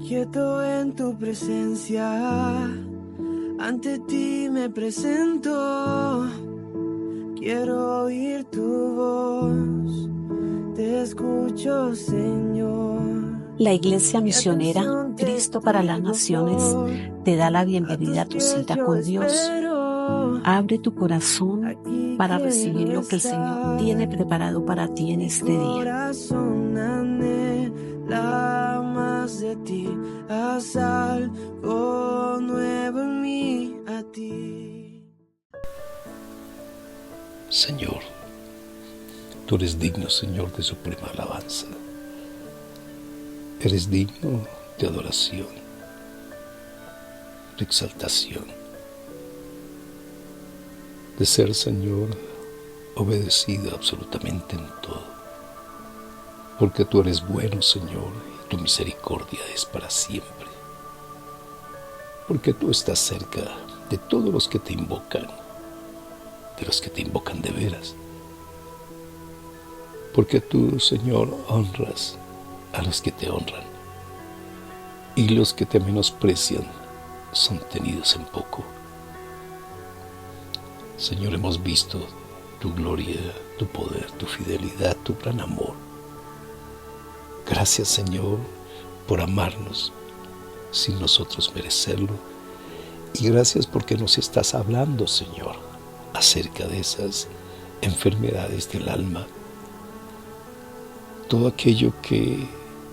Quieto en tu presencia, ante ti me presento. Quiero oír tu voz, te escucho, Señor. La Iglesia Misionera Cristo para las Naciones te da la bienvenida a tu cita con Dios. Abre tu corazón para recibir lo que el Señor tiene preparado para ti en este día. De ti, haz algo nuevo en mí, a ti. Señor, tú eres digno, Señor, de suprema alabanza. Eres digno de adoración, de exaltación, de ser, Señor, obedecido absolutamente en todo. Porque tú eres bueno, Señor, y tu misericordia es para siempre. Porque tú estás cerca de todos los que te invocan, de los que te invocan de veras. Porque tú, Señor, honras a los que te honran, y los que te menosprecian son tenidos en poco. Señor, hemos visto tu gloria, tu poder, tu fidelidad, tu gran amor. Gracias, Señor, por amarnos sin nosotros merecerlo. Y gracias porque nos estás hablando, Señor, acerca de esas enfermedades del alma. Todo aquello que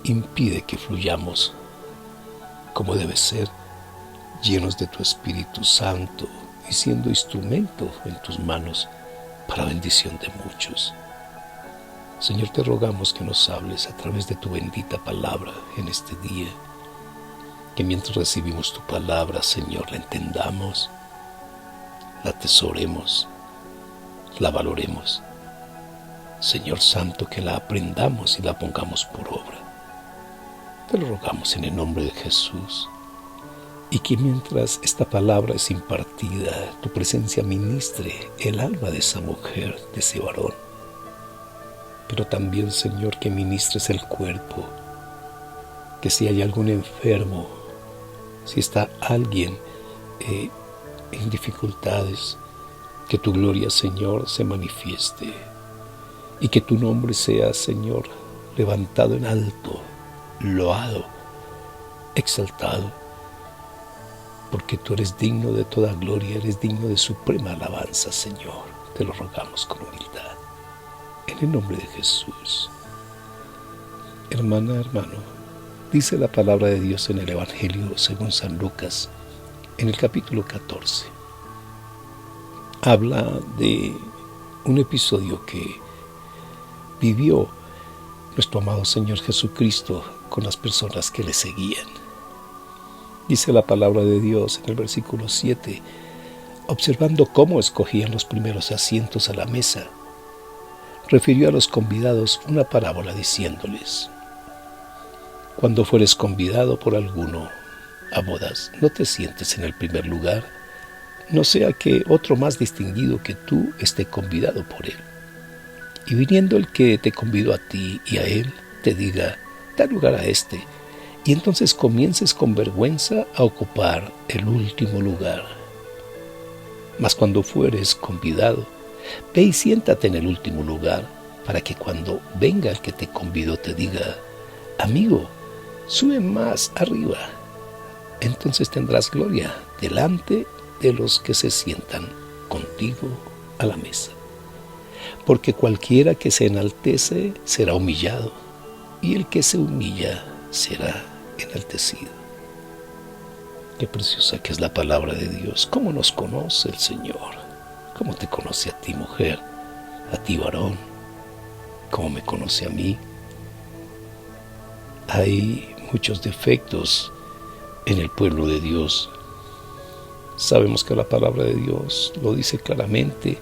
impide que fluyamos como debe ser, llenos de tu Espíritu Santo y siendo instrumento en tus manos para bendición de muchos. Señor, te rogamos que nos hables a través de tu bendita palabra en este día, que mientras recibimos tu palabra, Señor, la entendamos, la atesoremos, la valoremos. Señor Santo, que la aprendamos y la pongamos por obra. Te lo rogamos en el nombre de Jesús, y que mientras esta palabra es impartida, tu presencia ministre el alma de esa mujer, de ese varón. Pero también, Señor, que ministres el cuerpo, que si hay algún enfermo, si está alguien en dificultades, que tu gloria, Señor, se manifieste y que tu nombre sea, Señor, levantado en alto, loado, exaltado, porque tú eres digno de toda gloria, eres digno de suprema alabanza, Señor. Te lo rogamos con humildad. En el nombre de Jesús. Hermana, hermano, dice la palabra de Dios en el Evangelio según San Lucas, en el capítulo 14. Habla de un episodio que vivió nuestro amado Señor Jesucristo con las personas que le seguían. Dice la palabra de Dios en el versículo 7, observando cómo escogían los primeros asientos a la mesa, refirió a los convidados una parábola diciéndoles: cuando fueres convidado por alguno a bodas, no te sientes en el primer lugar, no sea que otro más distinguido que tú esté convidado por él. Y viniendo el que te convidó a ti y a él, te diga: da lugar a este, y entonces comiences con vergüenza a ocupar el último lugar. Mas cuando fueres convidado, ve y siéntate en el último lugar, para que cuando venga el que te convidó te diga: amigo, sube más arriba. Entonces tendrás gloria delante de los que se sientan contigo a la mesa. Porque cualquiera que se enaltece será humillado, y el que se humilla será enaltecido. Qué preciosa que es la palabra de Dios. ¿Cómo nos conoce el Señor? ¿Cómo te conoce a ti, mujer? A ti, varón. ¿Cómo me conoce a mí? Hay muchos defectos en el pueblo de Dios. Sabemos que la palabra de Dios lo dice claramente,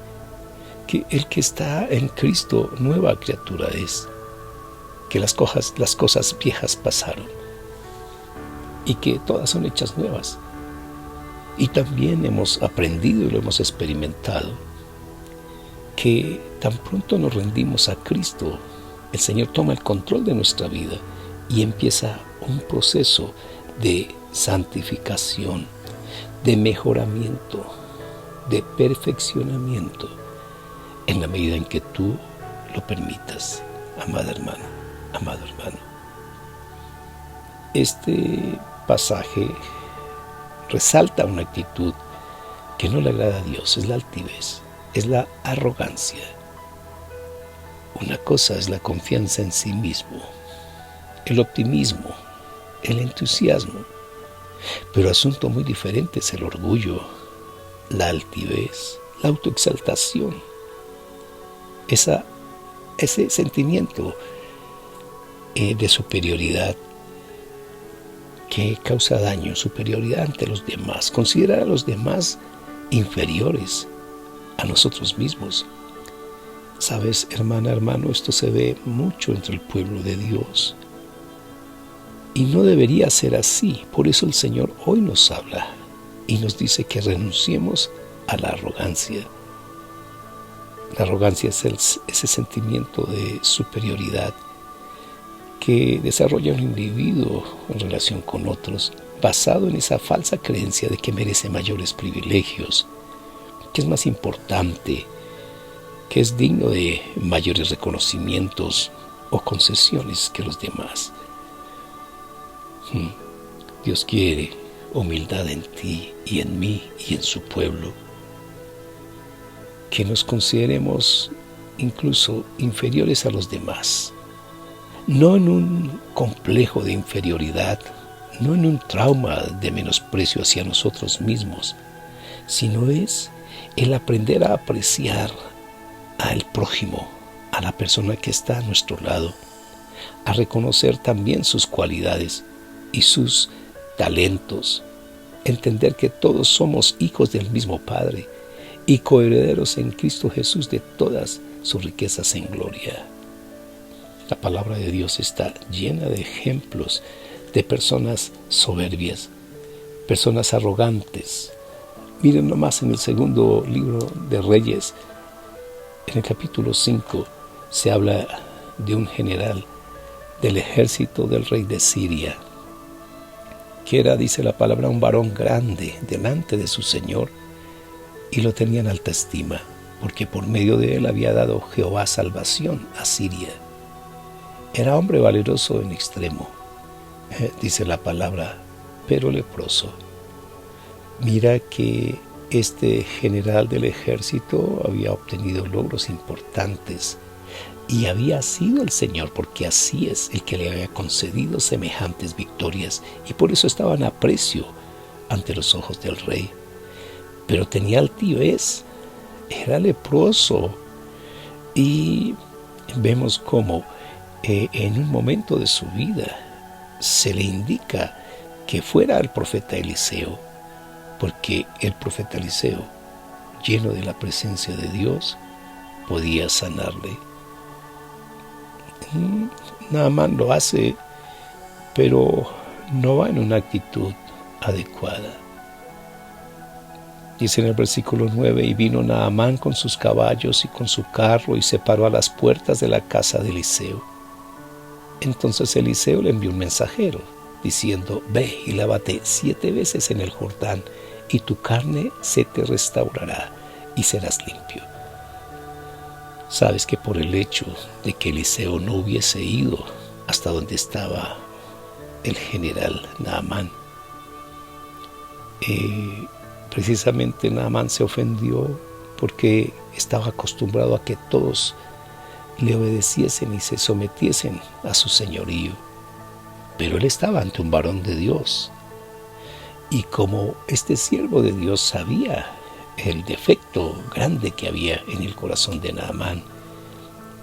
que el que está en Cristo nueva criatura es, que las cosas viejas pasaron y que todas son hechas nuevas. Y también hemos aprendido y lo hemos experimentado que tan pronto nos rendimos a Cristo, el Señor toma el control de nuestra vida y empieza un proceso de santificación, de mejoramiento, de perfeccionamiento, en la medida en que tú lo permitas, amada hermana, amado hermano. Este pasaje resalta una actitud que no le agrada a Dios, es la altivez, es la arrogancia. Una cosa es la confianza en sí mismo, el optimismo, el entusiasmo, pero asunto muy diferente es el orgullo, la altivez, la autoexaltación, ese sentimiento de superioridad que causa daño, superioridad ante los demás, considerar a los demás inferiores a nosotros mismos. Sabes, hermana, hermano, esto se ve mucho entre el pueblo de Dios y no debería ser así. Por eso el Señor hoy nos habla y nos dice que renunciemos a la arrogancia. La arrogancia es ese sentimiento de superioridad que desarrolla un individuo en relación con otros, basado en esa falsa creencia de que merece mayores privilegios, que es más importante, que es digno de mayores reconocimientos o concesiones que los demás. Dios quiere humildad en ti y en mí y en su pueblo, que nos consideremos incluso inferiores a los demás, no en un complejo de inferioridad, no en un trauma de menosprecio hacia nosotros mismos, sino es el aprender a apreciar al prójimo, a la persona que está a nuestro lado, a reconocer también sus cualidades y sus talentos, entender que todos somos hijos del mismo Padre y coherederos en Cristo Jesús de todas sus riquezas en gloria. La palabra de Dios está llena de ejemplos de personas soberbias, personas arrogantes. Miren nomás en el segundo libro de Reyes, en el capítulo 5, se habla de un general del ejército del rey de Siria, que era, dice la palabra, un varón grande delante de su Señor, y lo tenía en alta estima, porque por medio de él había dado Jehová salvación a Siria. Era hombre valeroso en extremo, dice la palabra, pero leproso. Mira que este general del ejército había obtenido logros importantes y había sido el Señor, porque así es, el que le había concedido semejantes victorias, y por eso estaba en aprecio ante los ojos del rey. Pero tenía altivez, era leproso, y vemos cómo en un momento de su vida se le indica que fuera al profeta Eliseo, porque el profeta Eliseo, lleno de la presencia de Dios, podía sanarle. Naamán lo hace, pero no va en una actitud adecuada. Dice en el versículo 9, y vino Naamán con sus caballos y con su carro y se paró a las puertas de la casa de Eliseo. Entonces Eliseo le envió un mensajero, diciendo, ve y lávate 7 veces en el Jordán, y tu carne se te restaurará y serás limpio. Sabes que por el hecho de que Eliseo no hubiese ido hasta donde estaba el general Naamán, precisamente Naamán se ofendió porque estaba acostumbrado a que todos le obedeciesen y se sometiesen a su señorío. Pero él estaba ante un varón de Dios, y como este siervo de Dios sabía el defecto grande que había en el corazón de Naamán,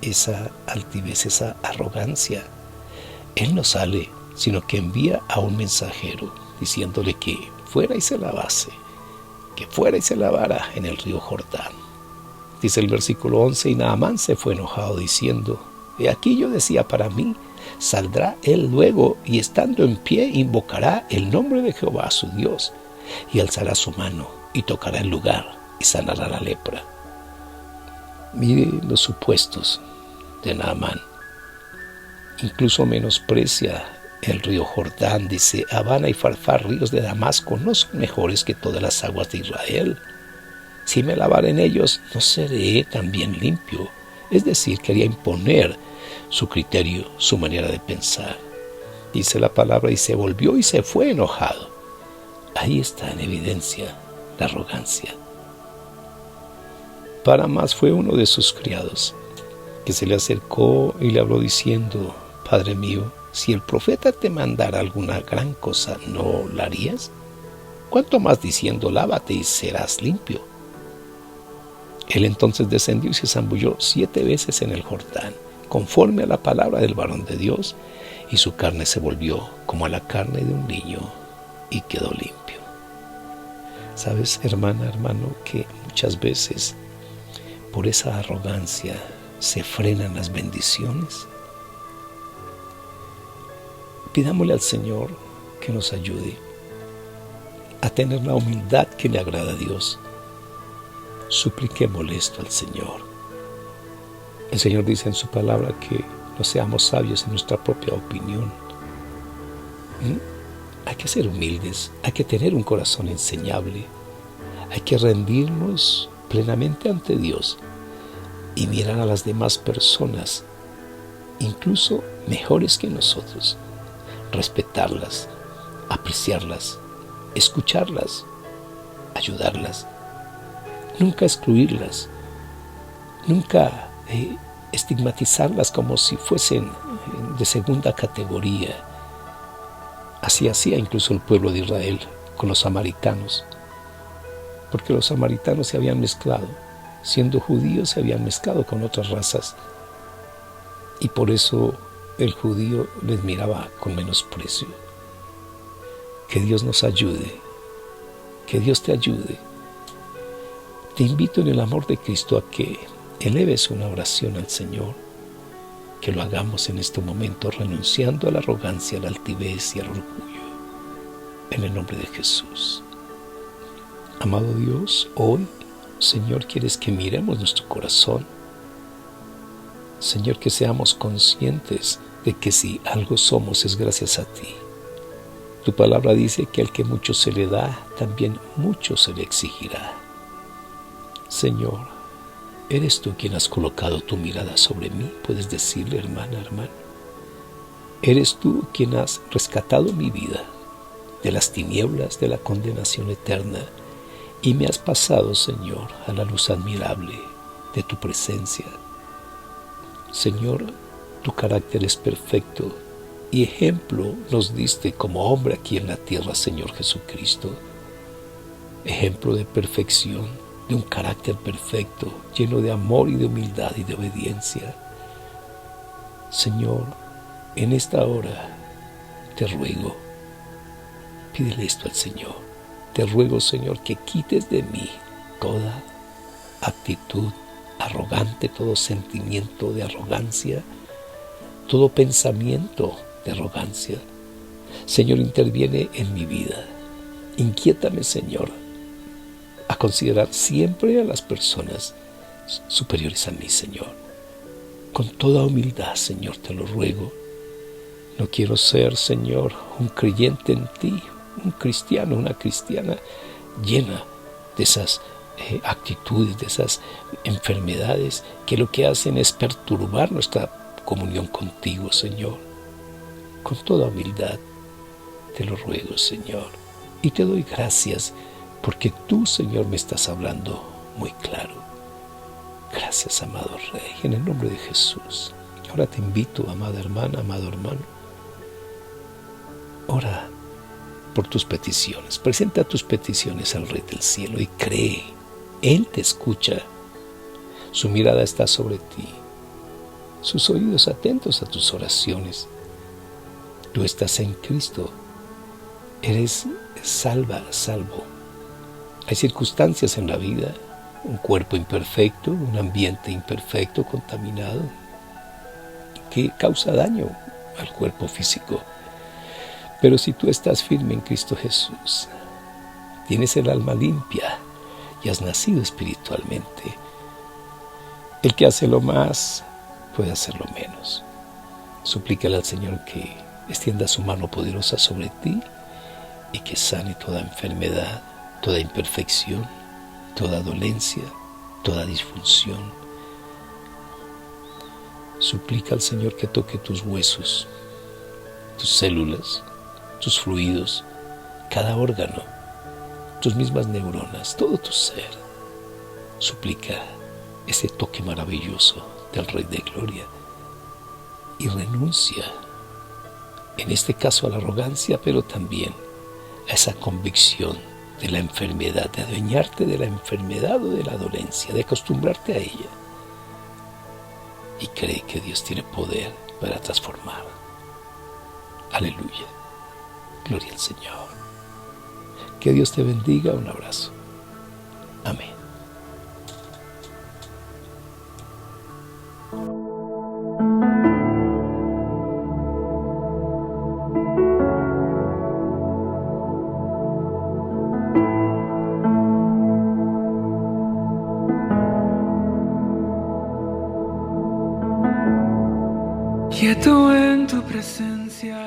esa altivez, esa arrogancia, él no sale, sino que envía a un mensajero diciéndole que fuera y se lavase, que fuera y se lavara en el río Jordán. Dice el versículo 11, y Naamán se fue enojado diciendo, he aquí yo decía para mí, Saldrá él luego y estando en pie invocará el nombre de Jehová su Dios y alzará su mano y tocará el lugar y sanará la lepra. Mire los supuestos de Naamán. Incluso menosprecia el río Jordán. Dice, Abana y Farfar, ríos de Damasco, no son mejores que todas las aguas de Israel. Si me lavare en ellos, ¿no seré también limpio? Es decir, quería imponer su criterio, su manera de pensar. Dice la palabra, y se volvió y se fue enojado. Ahí está en evidencia la arrogancia. Para más fue uno de sus criados, que se le acercó y le habló diciendo, Padre mío, si el profeta te mandara alguna gran cosa, ¿no la harías? ¿Cuánto más diciendo, lávate y serás limpio? Él entonces descendió y se zambulló 7 veces en el Jordán, conforme a la palabra del varón de Dios, y su carne se volvió como a la carne de un niño, y quedó limpio. ¿Sabes, hermana, hermano, que muchas veces por esa arrogancia se frenan las bendiciones? Pidámosle al Señor que nos ayude a tener la humildad que le agrada a Dios. Supliquémosle esto al Señor. El Señor dice en su palabra que no seamos sabios en nuestra propia opinión. Hay que ser humildes, hay que tener un corazón enseñable, hay que rendirnos plenamente ante Dios y mirar a las demás personas, incluso mejores que nosotros, respetarlas, apreciarlas, escucharlas, ayudarlas, nunca excluirlas, nunca estigmatizarlas como si fuesen de segunda categoría. Así hacía incluso el pueblo de Israel con los samaritanos, porque los samaritanos se habían mezclado, siendo judíos se habían mezclado con otras razas, y por eso el judío les miraba con menosprecio. Que Dios nos ayude, que Dios te ayude. Te invito en el amor de Cristo a que eleves una oración al Señor, que lo hagamos en este momento renunciando a la arrogancia, a la altivez y al orgullo, en el nombre de Jesús. Amado Dios, hoy, Señor, quieres que miremos nuestro corazón. Señor, que seamos conscientes de que si algo somos es gracias a ti. Tu palabra dice que al que mucho se le da, también mucho se le exigirá. Señor, eres tú quien has colocado tu mirada sobre mí, puedes decirle, hermana, hermano. Eres tú quien has rescatado mi vida de las tinieblas de la condenación eterna y me has pasado, Señor, a la luz admirable de tu presencia. Señor, tu carácter es perfecto y ejemplo nos diste como hombre aquí en la tierra, Señor Jesucristo. Ejemplo de perfección, de un carácter perfecto, lleno de amor y de humildad y de obediencia. Señor, en esta hora te ruego, pídele esto al Señor. Te ruego, Señor, que quites de mí toda actitud arrogante, todo sentimiento de arrogancia, todo pensamiento de arrogancia. Señor, interviene en mi vida. Inquiétame, Señor, a considerar siempre a las personas superiores a mí, Señor. Con toda humildad, Señor, te lo ruego. No quiero ser, Señor, un creyente en ti, un cristiano, una cristiana llena de esas actitudes, de esas enfermedades que lo que hacen es perturbar nuestra comunión contigo, Señor. Con toda humildad te lo ruego, Señor, y te doy gracias porque tú, Señor, me estás hablando muy claro. Gracias, amado Rey, en el nombre de Jesús. Ahora te invito, amada hermana, amado hermano, ora por tus peticiones. Presenta tus peticiones al Rey del Cielo y cree. Él te escucha. Su mirada está sobre ti. Sus oídos atentos a tus oraciones. Tú estás en Cristo. Eres salva, salvo. Hay circunstancias en la vida, un cuerpo imperfecto, un ambiente imperfecto, contaminado, que causa daño al cuerpo físico. Pero si tú estás firme en Cristo Jesús, tienes el alma limpia y has nacido espiritualmente, el que hace lo más puede hacer lo menos. Suplícale al Señor que extienda su mano poderosa sobre ti y que sane toda enfermedad, toda imperfección, toda dolencia, toda disfunción. Suplica al Señor que toque tus huesos, tus células, tus fluidos, cada órgano, tus mismas neuronas, todo tu ser. Suplica ese toque maravilloso del Rey de Gloria y renuncia, en este caso a la arrogancia, pero también a esa convicción de la enfermedad, de adueñarte de la enfermedad o de la dolencia, de acostumbrarte a ella. Y cree que Dios tiene poder para transformar. Aleluya. Gloria al Señor. Que Dios te bendiga. Un abrazo. Amén. Quieto en tu presencia.